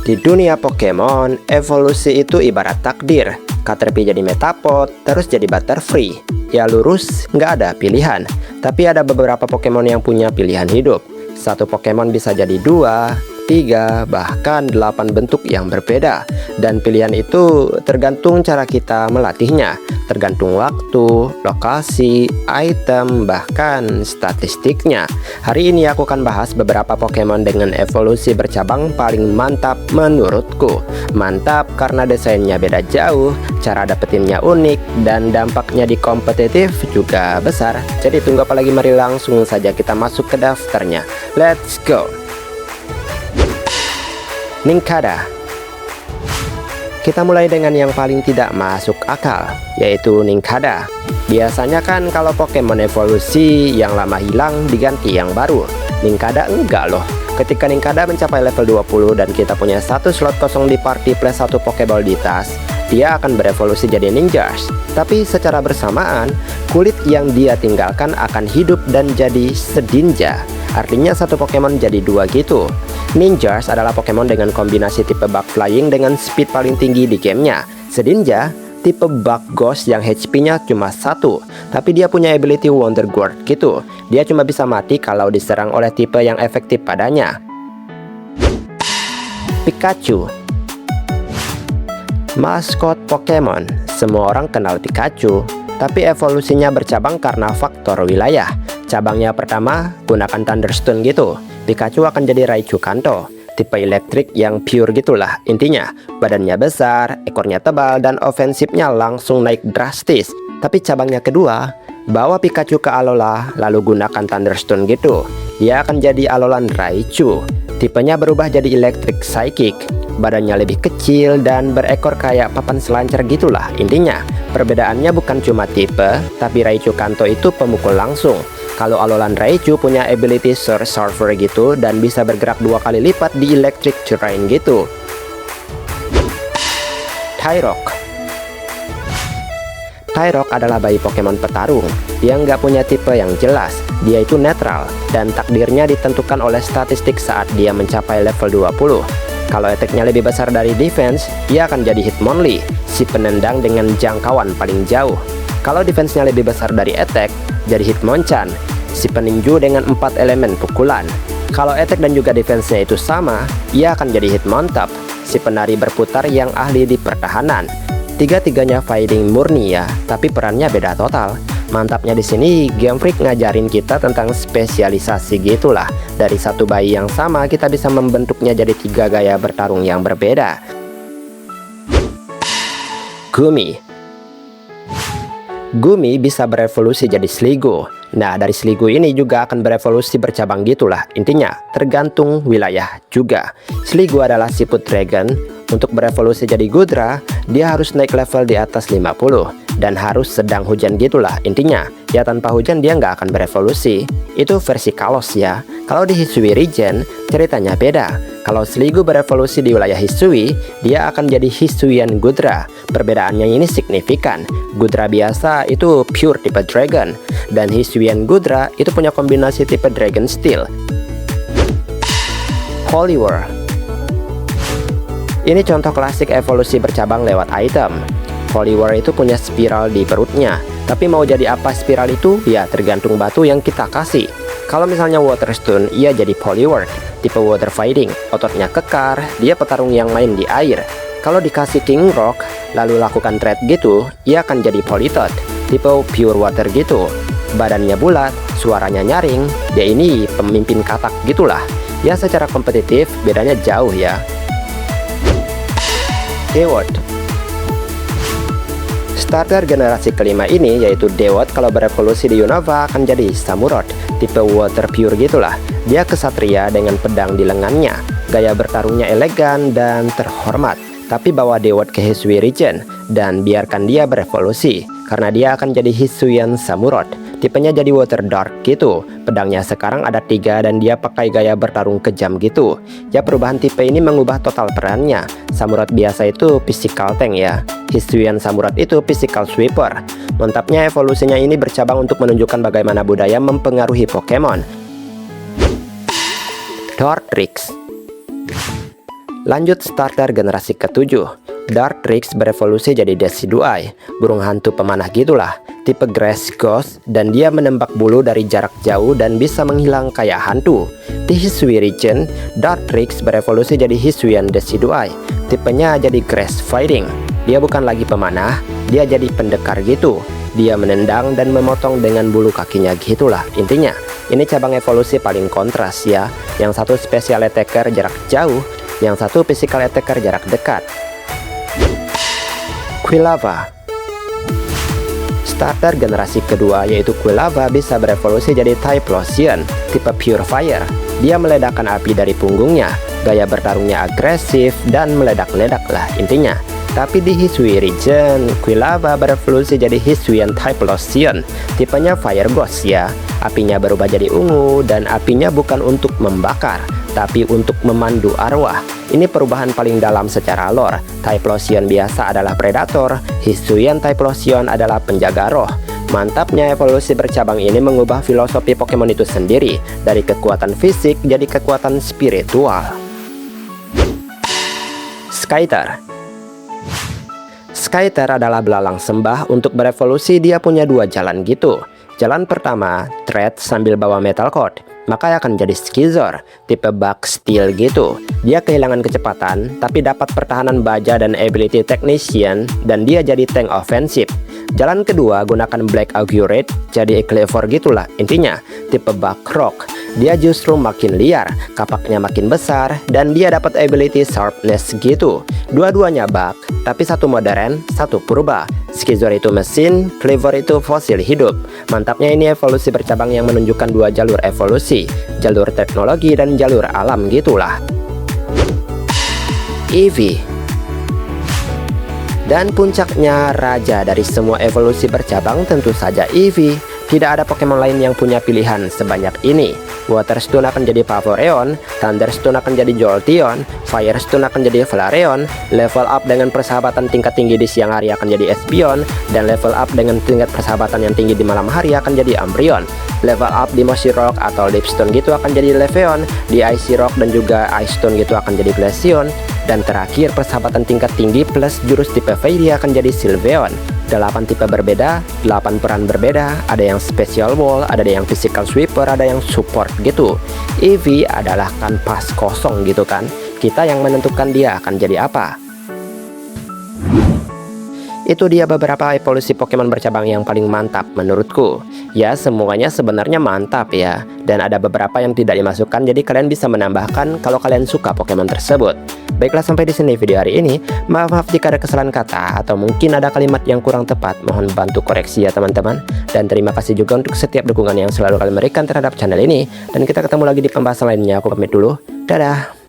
Di dunia Pokemon, evolusi itu ibarat takdir. Caterpie jadi Metapod, terus jadi Butterfree. Ya lurus, nggak ada pilihan. Tapi ada beberapa Pokemon yang punya pilihan hidup. Satu Pokemon bisa jadi 2, 3, bahkan 8 bentuk yang berbeda. Dan pilihan itu tergantung cara kita melatihnya, tergantung waktu, lokasi, item, bahkan statistiknya. Hari ini aku akan bahas beberapa Pokemon dengan evolusi bercabang paling mantap menurutku. Mantap karena desainnya beda jauh, cara dapetinnya unik, dan dampaknya di kompetitif juga besar. Jadi tunggu apa lagi, mari langsung saja kita masuk ke daftarnya. Let's go! Nincada. Kita mulai dengan yang paling tidak masuk akal, yaitu Nincada. Biasanya kan kalau Pokemon evolusi yang lama hilang diganti yang baru. Nincada enggak loh. Ketika Nincada mencapai level 20 dan kita punya satu slot kosong di party plus satu Pokeball di tas, dia akan berevolusi jadi Ninjask. Tapi secara bersamaan, kulit yang dia tinggalkan akan hidup dan jadi Shedinja. Artinya satu Pokemon jadi dua gitu. Ninjask adalah Pokemon dengan kombinasi tipe Bug Flying dengan speed paling tinggi di gamenya. Shedinja tipe Bug Ghost yang HP-nya cuma 1, tapi dia punya ability Wonder Guard gitu. Dia cuma bisa mati kalau diserang oleh tipe yang efektif padanya. Pikachu. Maskot Pokemon. Semua orang kenal Pikachu, tapi evolusinya bercabang karena faktor wilayah. Cabangnya pertama, gunakan Thunderstone gitu. Pikachu akan jadi Raichu Kanto, tipe elektrik yang pure gitulah intinya. Badannya besar, ekornya tebal, dan ofensifnya langsung naik drastis. Tapi cabangnya kedua, bawa Pikachu ke Alola, lalu gunakan Thunderstone gitu. Dia akan jadi Alolan Raichu. Tipenya berubah jadi elektrik psychic. Badannya lebih kecil dan berekor kayak papan selancar gitulah intinya. Perbedaannya bukan cuma tipe, tapi Raichu Kanto itu pemukul langsung. Kalau Alolan Raichu punya ability Surfer gitu dan bisa bergerak 2 kali lipat di electric terrain gitu. Tyrock. Tyrock adalah bayi Pokemon petarung. Dia nggak punya tipe yang jelas. Dia itu netral dan takdirnya ditentukan oleh statistik saat dia mencapai level 20. Kalau attack-nya lebih besar dari defense, dia akan jadi Hitmonlee, si penendang dengan jangkauan paling jauh. Kalau defense-nya lebih besar dari attack, jadi Hitmonchan, si peninju dengan 4 elemen pukulan. Kalau attack dan juga defense-nya itu sama, ia akan jadi Hitmontop, si penari berputar yang ahli di pertahanan. Tiga-tiganya fighting murni ya, tapi perannya beda total. Mantapnya di sini Game Freak ngajarin kita tentang spesialisasi gitulah. Dari satu bayi yang sama kita bisa membentuknya jadi 3 gaya bertarung yang berbeda. Gumi. Gumi bisa berevolusi jadi Sliggoo. Nah, dari Sliggoo ini juga akan berevolusi bercabang gitulah. Intinya, tergantung wilayah juga. Sliggoo adalah siput dragon. Untuk berevolusi jadi Goodra, dia harus naik level di atas 50. Dan harus sedang hujan gitulah. Intinya, ya tanpa hujan dia nggak akan berevolusi. Itu versi Kalos ya. Kalau di Hisui region, ceritanya beda. Kalau Sliggoo berevolusi di wilayah Hisui, dia akan jadi Hisuian Goodra. Perbedaannya ini signifikan. Goodra biasa itu pure tipe Dragon, dan Hisuian Goodra itu punya kombinasi tipe Dragon Steel. Poliwhirl. Ini contoh klasik evolusi bercabang lewat item. Poliwhirl itu punya spiral di perutnya, tapi mau jadi apa spiral itu ya tergantung batu yang kita kasih. Kalau misalnya Water Stone, ia jadi Poliwhirl, tipe water fighting, ototnya kekar, dia petarung yang main di air. Kalau dikasih King Rock, lalu lakukan trade gitu, ia akan jadi Politoed, tipe pure water gitu. Badannya bulat, suaranya nyaring, dia ini pemimpin katak gitulah. Ya secara kompetitif bedanya jauh ya. Dewott. Starter generasi kelima ini yaitu Dewott kalau berevolusi di Unova akan jadi Samurott, tipe water pure gitulah. Dia kesatria dengan pedang di lengannya. Gaya bertarungnya elegan dan terhormat. Tapi bawa Dewott ke Hisui region dan biarkan dia berevolusi, karena dia akan jadi Hisuian Samurott. Tipenya jadi water dark gitu. Pedangnya sekarang ada 3 dan dia pakai gaya bertarung kejam gitu. Ya perubahan tipe ini mengubah total perannya. Samurott biasa itu physical tank ya. Hisuian Samurott itu physical sweeper. Mantapnya evolusinya ini bercabang untuk menunjukkan bagaimana budaya mempengaruhi Pokemon. Dartrix. Lanjut starter generasi ke-7. Dartrix berevolusi jadi Decidueye, burung hantu pemanah gitulah, tipe Grass Ghost, dan dia menembak bulu dari jarak jauh dan bisa menghilang kayak hantu. Di Hisui region, Dartrix berevolusi jadi Hisuian Decidueye, tipenya jadi Grass Fighting. Dia bukan lagi pemanah, dia jadi pendekar gitu. Dia menendang dan memotong dengan bulu kakinya gitulah. Intinya, ini cabang evolusi paling kontras ya. Yang satu special attacker jarak jauh, yang satu physical attacker jarak dekat. Quilava. Starter generasi kedua yaitu Quilava bisa berevolusi jadi Typhlosion, tipe Pure Fire. Dia meledakkan api dari punggungnya, gaya bertarungnya agresif dan meledak-ledak lah intinya. Tapi di Hisui region, Quilava berevolusi jadi Hisuian Typhlosion, tipenya Fire Ghost ya. Apinya berubah jadi ungu dan apinya bukan untuk membakar, tapi untuk memandu arwah. Ini perubahan paling dalam secara lore. Typhlosion biasa adalah predator, Hisuian Typhlosion adalah penjaga roh. Mantapnya evolusi bercabang ini mengubah filosofi Pokemon itu sendiri, dari kekuatan fisik jadi kekuatan spiritual. Skyter. Skyter adalah belalang sembah. Untuk berevolusi dia punya dua jalan gitu. Jalan pertama, thread sambil bawa metal cord, maka akan jadi Skizor, tipe Bug Steel gitu. Dia kehilangan kecepatan, tapi dapat pertahanan baja dan ability Technician, dan dia jadi tank ofensif. Jalan kedua, gunakan Black Augurate, jadi Eclivor gitulah. Intinya, tipe Bug Rock. Dia justru makin liar, kapaknya makin besar, dan dia dapat ability Sharpness gitu. Dua-duanya bug, tapi satu modern, satu purba. Skizor itu mesin, Cleaver itu fosil hidup. Mantapnya ini evolusi bercabang yang menunjukkan dua jalur evolusi, jalur teknologi dan jalur alam gitulah. Eevee. Dan puncaknya raja dari semua evolusi bercabang tentu saja Eevee. Tidak ada Pokemon lain yang punya pilihan sebanyak ini. Waterstone akan jadi Vaporeon, Thunderstone akan jadi Jolteon, Firestone akan jadi Flareon, level up dengan persahabatan tingkat tinggi di siang hari akan jadi Espeon, dan level up dengan tingkat persahabatan yang tinggi di malam hari akan jadi Umbreon. Level up di Mossy Rock atau Deepstone gitu akan jadi Leafeon, di Icy Rock dan juga Ice Stone gitu akan jadi Glaceon, dan terakhir persahabatan tingkat tinggi plus jurus tipe Fairy akan jadi Sylveon. 8 tipe berbeda, 8 peran berbeda, ada yang special wall, ada yang physical sweeper, ada yang support gitu. Eevee adalah kanvas kosong gitu kan. Kita yang menentukan dia akan jadi apa. Itu dia beberapa evolusi Pokemon bercabang yang paling mantap menurutku. Ya, semuanya sebenarnya mantap ya. Dan ada beberapa yang tidak dimasukkan, jadi kalian bisa menambahkan kalau kalian suka Pokemon tersebut. Baiklah, sampai di sini video hari ini. Maaf jika ada kesalahan kata atau mungkin ada kalimat yang kurang tepat. Mohon bantu koreksi ya teman-teman. Dan terima kasih juga untuk setiap dukungan yang selalu kalian berikan terhadap channel ini. Dan kita ketemu lagi di pembahasan lainnya. Aku pamit dulu. Dadah.